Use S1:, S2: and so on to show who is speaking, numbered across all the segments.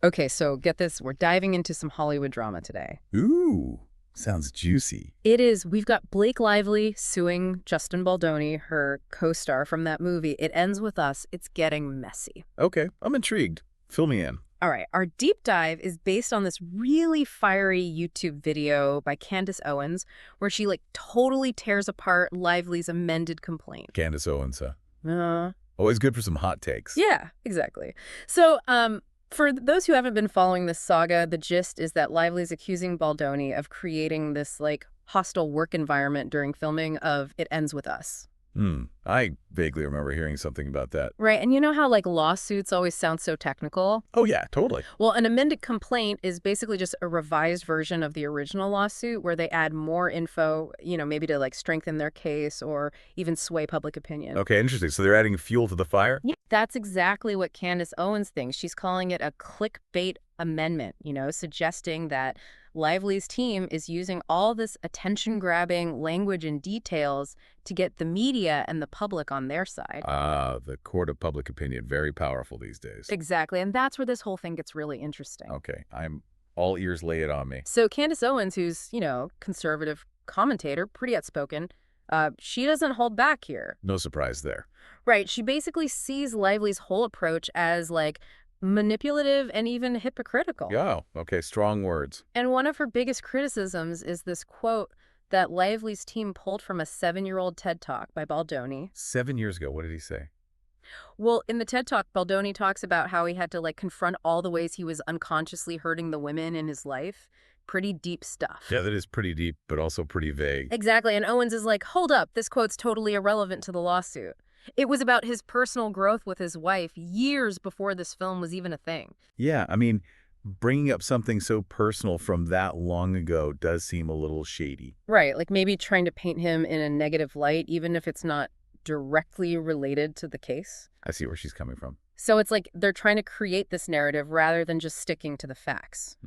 S1: Okay, so get this. We're diving into some Hollywood drama today.
S2: Ooh, sounds juicy.
S1: It is, we've got Blake Lively suing Justin Baldoni, her co-star from that movie. It ends with us. It's getting messy.
S2: Okay, I'm intrigued. Fill me in.
S1: All right, our deep dive is based on this really fiery YouTube video by Candace Owens where she totally tears apart Lively's amended complaint.
S2: Candace Owens, huh?
S1: Uh,
S2: Always good for some hot takes.
S1: yeah, exactly. So, for those who haven't been following this saga, the gist is that Lively's accusing Baldoni of creating this hostile work environment during filming of It Ends With Us.
S2: I vaguely remember hearing something about that.
S1: Right, and you know how lawsuits always sound so technical?
S2: Oh yeah, totally.
S1: Well, an amended complaint is basically just a revised version of the original lawsuit where they add more info, maybe to strengthen their case or even sway public opinion.
S2: Okay, interesting. So they're adding fuel to the fire?
S1: Yeah, that's exactly what Candace Owens thinks. She's calling it a clickbait amendment, suggesting that Lively's team is using all this attention-grabbing language and details to get the media and the public on their side.
S2: The court of public opinion, very powerful these days.
S1: Exactly, and that's where this whole thing gets really interesting.
S2: Okay, I'm all ears, lay it on me.
S1: So Candace Owens, who's, conservative commentator, pretty outspoken, she doesn't hold back here.
S2: No surprise there.
S1: Right, she basically sees Lively's whole approach as, manipulative and even hypocritical.
S2: Yeah, okay, strong words.
S1: And one of her biggest criticisms is this quote that Lively's team pulled from a 7-year-old TED Talk by Baldoni.
S2: 7 years ago, what did he say?
S1: Well, in the TED Talk, Baldoni talks about how he had to confront all the ways he was unconsciously hurting the women in his life. Pretty deep stuff.
S2: Yeah, that is pretty deep, but also pretty vague.
S1: Exactly, and Owens is like, hold up, this quote's totally irrelevant to the lawsuit. It was about his personal growth with his wife years before this film was even a thing.
S2: Yeah, I mean, bringing up something so personal from that long ago does seem a little shady.
S1: Right, maybe trying to paint him in a negative light, even if it's not directly related to the case.
S2: I see where she's coming from.
S1: So it's they're trying to create this narrative rather than just sticking to the facts.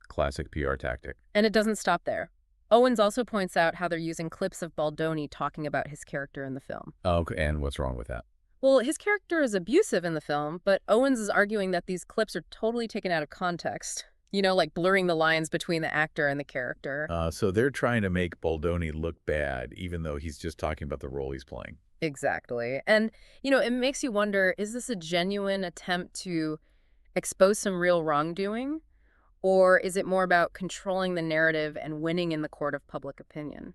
S2: Classic PR tactic.
S1: And it doesn't stop there. Owens also points out how they're using clips of Baldoni talking about his character in the film.
S2: Oh, and what's wrong with that?
S1: Well, his character is abusive in the film, but Owens is arguing that these clips are totally taken out of context. Blurring the lines between the actor and the character.
S2: So they're trying to make Baldoni look bad, even though he's just talking about the role he's playing.
S1: Exactly. And, it makes you wonder, is this a genuine attempt to expose some real wrongdoing? Or is it more about controlling the narrative and winning in the court of public opinion?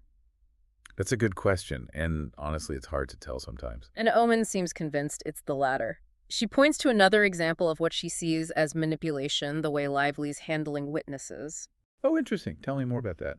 S2: That's a good question, and honestly, it's hard to tell sometimes.
S1: And Owens seems convinced it's the latter. She points to another example of what she sees as manipulation, the way Lively's handling witnesses.
S2: Oh, interesting. Tell me more about that.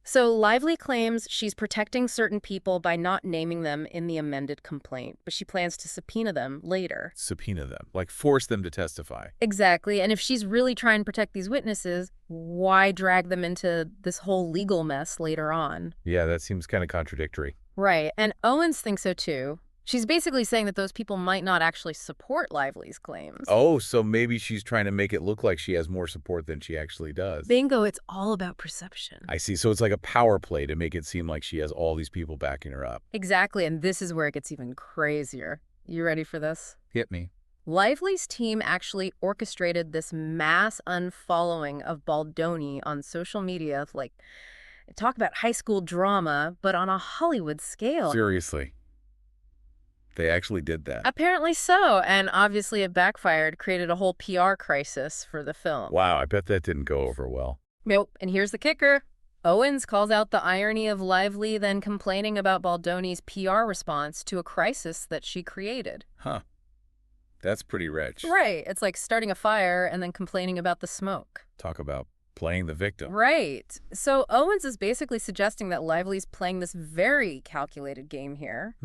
S1: So Lively claims she's protecting certain people by not naming them in the amended complaint, but she plans to subpoena them later.
S2: Subpoena them, like force them to testify.
S1: Exactly, and if she's really trying to protect these witnesses, why drag them into this whole legal mess later on?
S2: Yeah, that seems kind of contradictory.
S1: Right, and Owens thinks so too. She's basically saying that those people might not actually support Lively's claims.
S2: Oh, so maybe she's trying to make it look like she has more support than she actually does.
S1: Bingo, it's all about perception.
S2: I see. So it's like a power play to make it seem like she has all these people backing her up.
S1: Exactly, and this is where it gets even crazier. You ready for this?
S2: Hit me.
S1: Lively's team actually orchestrated this mass unfollowing of Baldoni on social media, talk about high school drama, but on a Hollywood scale.
S2: Seriously. They actually did that.
S1: Apparently so, and obviously it backfired, created a whole PR crisis for the film.
S2: Wow, I bet that didn't go over well.
S1: Nope, and here's the kicker. Owens calls out the irony of Lively then complaining about Baldoni's PR response to a crisis that she created.
S2: Huh. That's pretty rich.
S1: Right, it's like starting a fire and then complaining about the smoke.
S2: Talk about playing the victim.
S1: Right. So Owens is basically suggesting that Lively's playing this very calculated game here.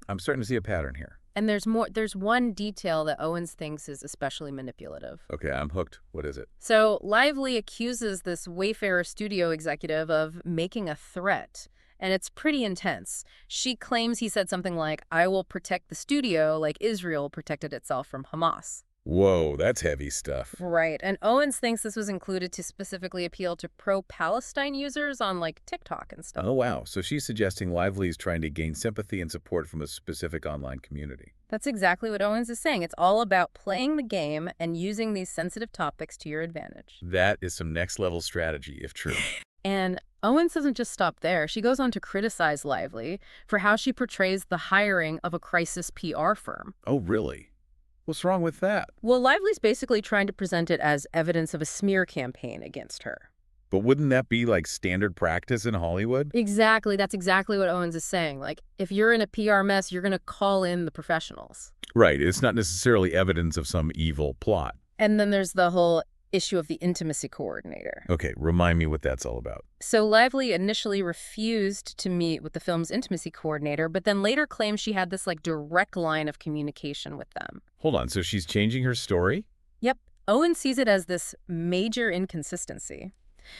S2: I'm starting to see a pattern here.
S1: And there's more. There's one detail that Owens thinks is especially manipulative.
S2: Okay, I'm hooked. What is it?
S1: So Lively accuses this Wayfarer studio executive of making a threat, and it's pretty intense. She claims he said something like, "I will protect the studio like Israel protected itself from Hamas."
S2: Whoa, that's heavy stuff.
S1: Right. And Owens thinks this was included to specifically appeal to pro-Palestine users on like TikTok and stuff.
S2: Oh, wow. So she's suggesting Lively is trying to gain sympathy and support from a specific online community.
S1: That's exactly what Owens is saying. It's all about playing the game and using these sensitive topics to your advantage.
S2: That is some next-level strategy, if true.
S1: And Owens doesn't just stop there. She goes on to criticize Lively for how she portrays the hiring of a crisis PR firm.
S2: Oh, really? What's wrong with that?
S1: Well, Lively's basically trying to present it as evidence of a smear campaign against her.
S2: But wouldn't that be like standard practice in Hollywood?
S1: Exactly. That's exactly what Owens is saying. Like, if you're in a PR mess, you're going to call in the professionals.
S2: Right. It's not necessarily evidence of some evil plot.
S1: And then there's the whole issue of the intimacy coordinator.
S2: Okay, remind me what that's all about.
S1: So Lively initially refused to meet with the film's intimacy coordinator, but then later claimed she had this like direct line of communication with them.
S2: Hold on, so she's changing her story?
S1: Yep. Owen sees it as this major inconsistency.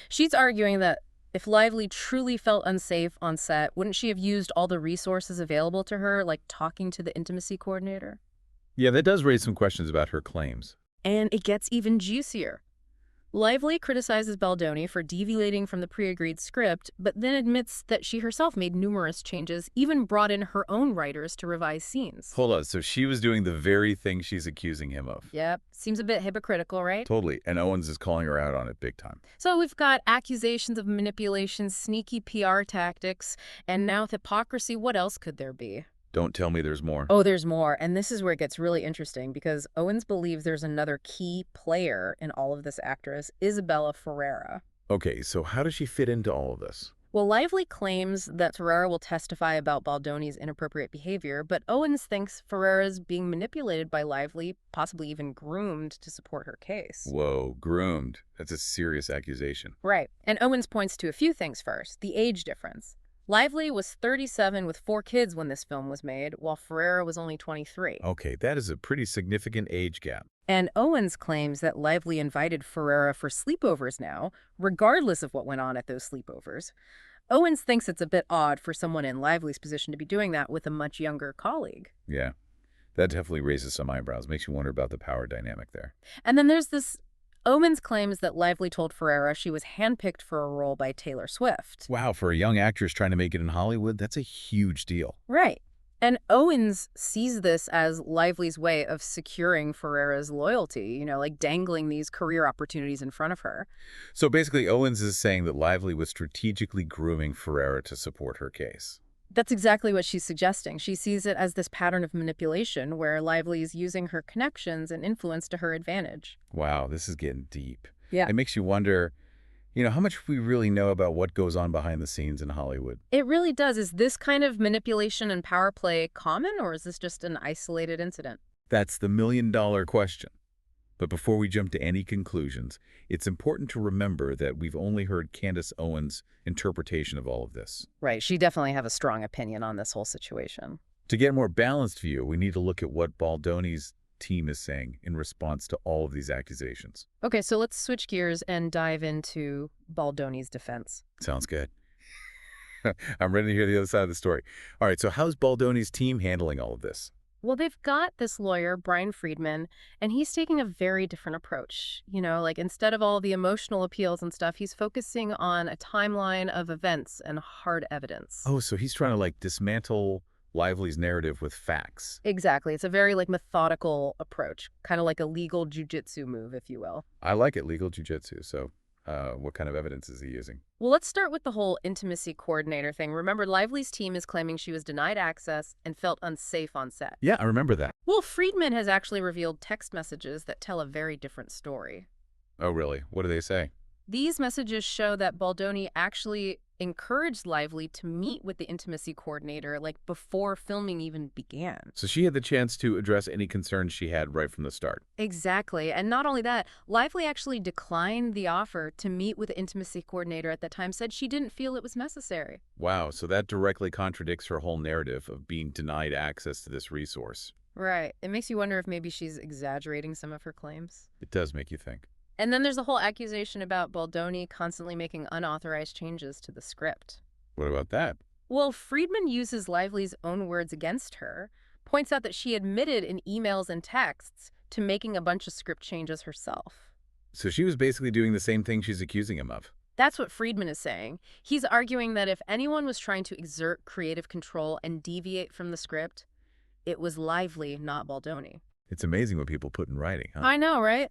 S1: She's arguing that if Lively truly felt unsafe on set, wouldn't she have used all the resources available to her, like talking to the intimacy coordinator?
S2: Yeah, that does raise some questions about her claims.
S1: And it gets even juicier. Lively criticizes Baldoni for deviating from the pre-agreed script, but then admits that she herself made numerous changes, even brought in her own writers to revise scenes.
S2: Hold on, so she was doing the very thing she's accusing him of.
S1: Yep, seems a bit hypocritical, right?
S2: Totally, and Owens is calling her out on it big time.
S1: So we've got accusations of manipulation, sneaky PR tactics, and now with hypocrisy. What else could there be?
S2: Don't tell me there's more.
S1: Oh, there's more. And this is where it gets really interesting because Owens believes there's another key player in all of this actress, Isabella Ferreira.
S2: Okay, so how does she fit into all of this?
S1: Well, Lively claims that Ferreira will testify about Baldoni's inappropriate behavior, but Owens thinks Ferreira's being manipulated by Lively, possibly even groomed to support her case.
S2: Whoa, groomed. That's a serious accusation.
S1: Right. And Owens points to a few things first. The age difference. Lively was 37 with 4 kids when this film was made, while Ferreira was only 23.
S2: Okay, that is a pretty significant age gap.
S1: And Owens claims that Lively invited Ferreira for sleepovers now, regardless of what went on at those sleepovers. Owens thinks it's a bit odd for someone in Lively's position to be doing that with a much younger colleague.
S2: Yeah, that definitely raises some eyebrows. Makes you wonder about the power dynamic there.
S1: And then there's this Owens claims that Lively told Ferreira she was handpicked for a role by Taylor Swift.
S2: Wow, for a young actress trying to make it in Hollywood, that's a huge deal.
S1: Right. And Owens sees this as Lively's way of securing Ferreira's loyalty, like dangling these career opportunities in front of her.
S2: So basically, Owens is saying that Lively was strategically grooming Ferreira to support her case.
S1: That's exactly what she's suggesting. She sees it as this pattern of manipulation where Lively is using her connections and influence to her advantage.
S2: Wow, this is getting deep.
S1: Yeah.
S2: It makes you wonder, how much we really know about what goes on behind the scenes in Hollywood.
S1: It really does. Is this kind of manipulation and power play common, or is this just an isolated incident?
S2: That's the million-dollar question. But before we jump to any conclusions, it's important to remember that we've only heard Candace Owens' interpretation of all of this.
S1: Right. She definitely have a strong opinion on this whole situation.
S2: To get a more balanced view, we need to look at what Baldoni's team is saying in response to all of these accusations.
S1: Okay, so let's switch gears and dive into Baldoni's defense.
S2: Sounds good. I'm ready to hear the other side of the story. All right, so how's Baldoni's team handling all of this?
S1: Well, they've got this lawyer, Brian Friedman, and he's taking a very different approach. Like instead of all the emotional appeals and stuff, he's focusing on a timeline of events and hard evidence.
S2: Oh, so he's trying to dismantle Lively's narrative with facts.
S1: Exactly. It's a very methodical approach, kind of like a legal jujitsu move, if you will.
S2: I like it, legal jujitsu. So what kind of evidence is he using?
S1: Well, let's start with the whole intimacy coordinator thing. Remember, Lively's team is claiming she was denied access and felt unsafe on set.
S2: Yeah, I remember that.
S1: Well, Friedman has actually revealed text messages that tell a very different story.
S2: Oh, really? What do they say?
S1: These messages show that Baldoni actually encouraged Lively to meet with the intimacy coordinator before filming even began.
S2: So she had the chance to address any concerns she had right from the start.
S1: Exactly. And not only that, Lively actually declined the offer to meet with the intimacy coordinator at that time, said she didn't feel it was necessary.
S2: Wow, so that directly contradicts her whole narrative of being denied access to this resource.
S1: Right. It makes you wonder if maybe she's exaggerating some of her claims.
S2: It does make you think.
S1: And then there's the whole accusation about Baldoni constantly making unauthorized changes to the script.
S2: What about that?
S1: Well, Friedman uses Lively's own words against her, points out that she admitted in emails and texts to making a bunch of script changes herself.
S2: So she was basically doing the same thing she's accusing him of.
S1: That's what Friedman is saying. He's arguing that if anyone was trying to exert creative control and deviate from the script, it was Lively, not Baldoni.
S2: It's amazing what people put in writing, huh?
S1: I know, right?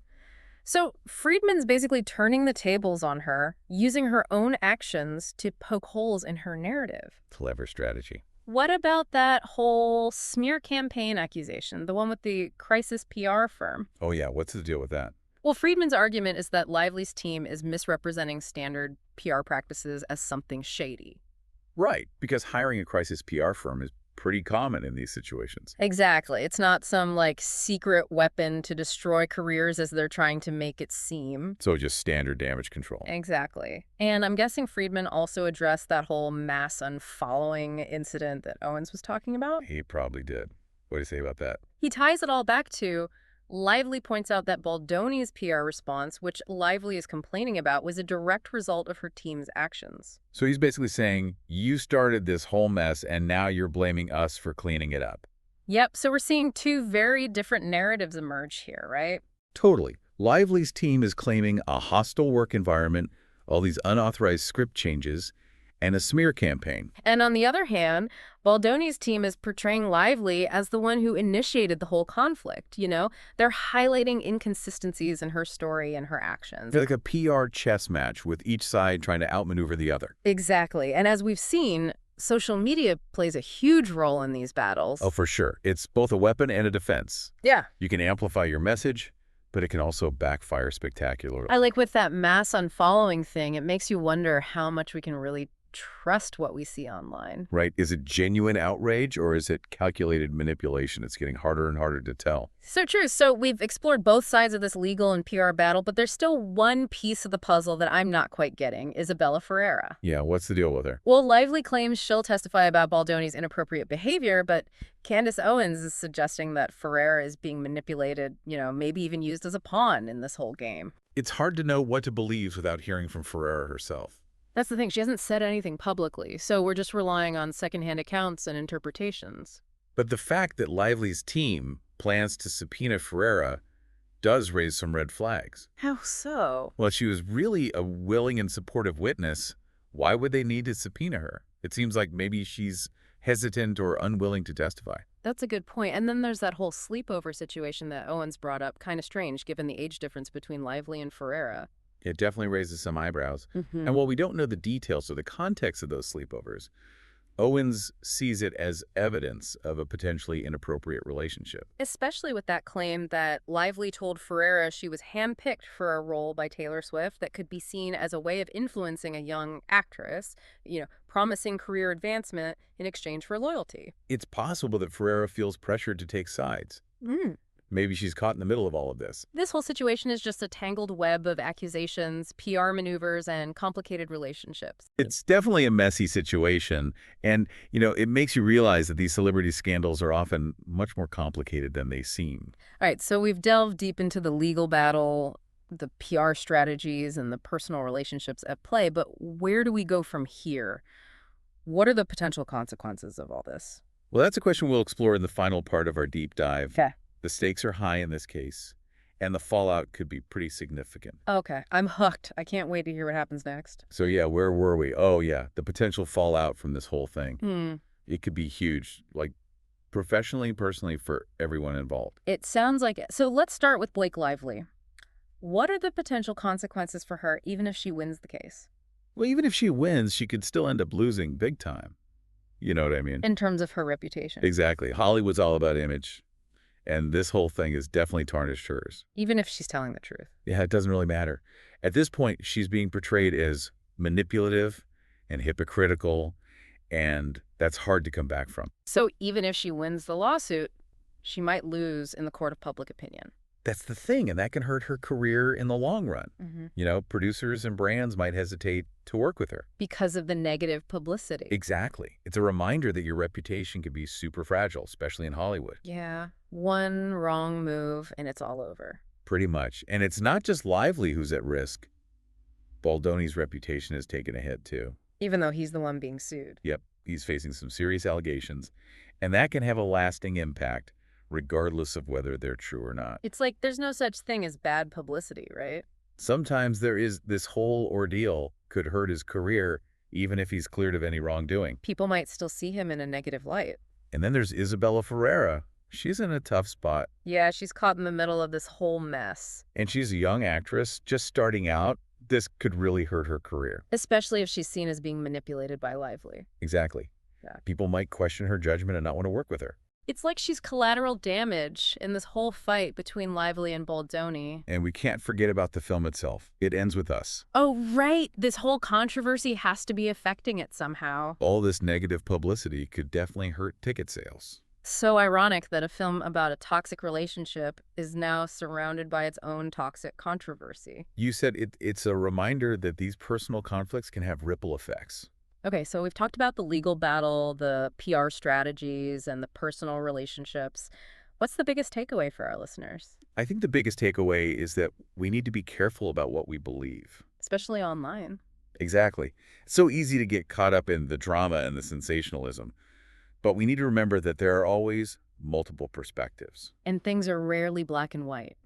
S1: So Friedman's basically turning the tables on her, using her own actions to poke holes in her narrative.
S2: Clever strategy.
S1: What about that whole smear campaign accusation, the one with the crisis PR firm?
S2: Oh yeah, what's the deal with that?
S1: Well, Friedman's argument is that Lively's team is misrepresenting standard PR practices as something shady.
S2: Right, because hiring a crisis PR firm is pretty common in these situations.
S1: Exactly. It's not some, like, secret weapon to destroy careers as they're trying to make it seem.
S2: So just standard damage control.
S1: Exactly. And I'm guessing Friedman also addressed that whole mass unfollowing incident that Owens was talking about.
S2: He probably did. What do you say about that?
S1: He ties it all back to Lively points out that Baldoni's PR response, which Lively is complaining about, was a direct result of her team's actions.
S2: So he's basically saying, you started this whole mess and now you're blaming us for cleaning it up.
S1: Yep, so we're seeing two very different narratives emerge here, right?
S2: Totally. Lively's team is claiming a hostile work environment, all these unauthorized script changes, and a smear campaign.
S1: And on the other hand, Baldoni's team is portraying Lively as the one who initiated the whole conflict, you know? They're highlighting inconsistencies in her story and her actions.
S2: It's like a PR chess match with each side trying to outmaneuver the other.
S1: Exactly. And as we've seen, social media plays a huge role in these battles.
S2: Oh, for sure. It's both a weapon and a defense.
S1: Yeah.
S2: You can amplify your message, but it can also backfire spectacularly.
S1: I like with that mass unfollowing thing, it makes you wonder how much we can really trust what we see online.
S2: Right? Is it genuine outrage or is it calculated manipulation? It's getting harder and harder to tell.
S1: So true. So we've explored both sides of this legal and PR battle, but there's still one piece of the puzzle that I'm not quite getting, Isabella Ferreira.
S2: Yeah, what's the deal with her?
S1: Well, Lively claims she'll testify about Baldoni's inappropriate behavior, but Candace Owens is suggesting that Ferreira is being manipulated, you know, maybe even used as a pawn in this whole game.
S2: It's hard to know what to believe without hearing from Ferreira herself.
S1: That's the thing. She hasn't said anything publicly, so we're just relying on secondhand accounts and interpretations.
S2: But the fact that Lively's team plans to subpoena Ferreira does raise some red flags.
S1: How so?
S2: Well, if she was really a willing and supportive witness, why would they need to subpoena her? It seems like maybe she's hesitant or unwilling to testify.
S1: That's a good point. And then there's that whole sleepover situation that Owens brought up. Kind of strange, given the age difference between Lively and Ferreira.
S2: It definitely raises some eyebrows.
S1: Mm-hmm.
S2: And while we don't know the details or the context of those sleepovers, Owens sees it as evidence of a potentially inappropriate relationship.
S1: Especially with that claim that Lively told Ferreira she was handpicked for a role by Taylor Swift that could be seen as a way of influencing a young actress, you know, promising career advancement in exchange for loyalty.
S2: It's possible that Ferreira feels pressured to take sides. Maybe she's caught in the middle of all of this.
S1: This whole situation is just a tangled web of accusations, PR maneuvers, and complicated relationships.
S2: It's definitely a messy situation. And, you know, it makes you realize that these celebrity scandals are often much more complicated than they seem.
S1: All right, so we've delved deep into the legal battle, the PR strategies, and the personal relationships at play, but where do we go from here? What are the potential consequences of all this?
S2: Well, that's a question we'll explore in the final part of our deep dive.
S1: Okay.
S2: The stakes are high in this case, and the fallout could be pretty significant.
S1: Okay, I'm hooked. I can't wait to hear what happens next.
S2: So yeah, where were we? Oh yeah, the potential fallout from this whole thing. It could be huge, like professionally, personally, for everyone involved.
S1: It sounds like it. So let's start with Blake Lively. What are the potential consequences for her, even if she wins the case?
S2: Well, even if she wins, she could still end up losing big time. You know what I mean?
S1: In terms of her reputation.
S2: Exactly. Hollywood's all about image. And this whole thing has definitely tarnished hers.
S1: Even if she's telling the truth.
S2: Yeah, it doesn't really matter. At this point, she's being portrayed as manipulative and hypocritical, and that's hard to come back from.
S1: So even if she wins the lawsuit, she might lose in the court of public opinion.
S2: That's the thing, and that can hurt her career in the long run. You know, producers and brands might hesitate to work with her.
S1: Because of the negative publicity.
S2: Exactly. It's a reminder that your reputation can be super fragile, especially in Hollywood.
S1: Yeah. One wrong move and it's all over.
S2: Pretty much. And it's not just Lively who's at risk. Baldoni's reputation has taken a hit, too.
S1: Even though he's the one being sued.
S2: Yep. He's facing some serious allegations, and that can have a lasting impact, regardless of whether they're true or not.
S1: It's like there's no such thing as bad publicity, right?
S2: Sometimes there is this whole ordeal could hurt his career, even if he's cleared of any wrongdoing.
S1: People might still see him in a negative light.
S2: And then there's Isabella Ferreira. She's in a tough spot.
S1: Yeah, she's caught in the middle of this whole mess.
S2: And she's a young actress just starting out. This could really hurt her career.
S1: Especially if she's seen as being manipulated by Lively.
S2: Exactly.
S1: Yeah.
S2: People might question her judgment and not want to work with her.
S1: It's like she's collateral damage in this whole fight between Lively and Baldoni.
S2: And we can't forget about the film itself. It ends with us.
S1: Oh, right. This whole controversy has to be affecting it somehow.
S2: All this negative publicity could definitely hurt ticket sales.
S1: So ironic that a film about a toxic relationship is now surrounded by its own toxic controversy.
S2: You said it's a reminder that these personal conflicts can have ripple effects.
S1: Okay, so we've talked about the legal battle, the PR strategies, and the personal relationships. What's the biggest takeaway for our listeners?
S2: I think the biggest takeaway is that we need to be careful about what we believe.
S1: Especially online.
S2: Exactly. It's so easy to get caught up in the drama and the sensationalism. But we need to remember that there are always multiple perspectives.
S1: And things are rarely black and white.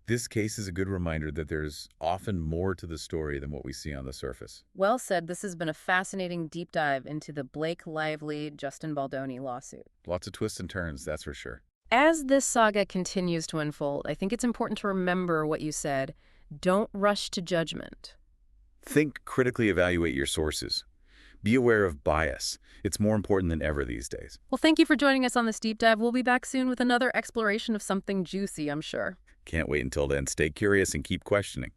S2: This case is a good reminder that there's often more to the story than what we see on the surface.
S1: Well said. This has been a fascinating deep dive into the Blake Lively, Justin Baldoni lawsuit.
S2: Lots of twists and turns, that's for sure.
S1: As this saga continues to unfold, I think it's important to remember what you said. Don't rush to judgment.
S2: Think critically, evaluate your sources. Be aware of bias. It's more important than ever these days.
S1: Well, thank you for joining us on this deep dive. We'll be back soon with another exploration of something juicy, I'm sure.
S2: Can't wait until then. Stay curious and keep questioning.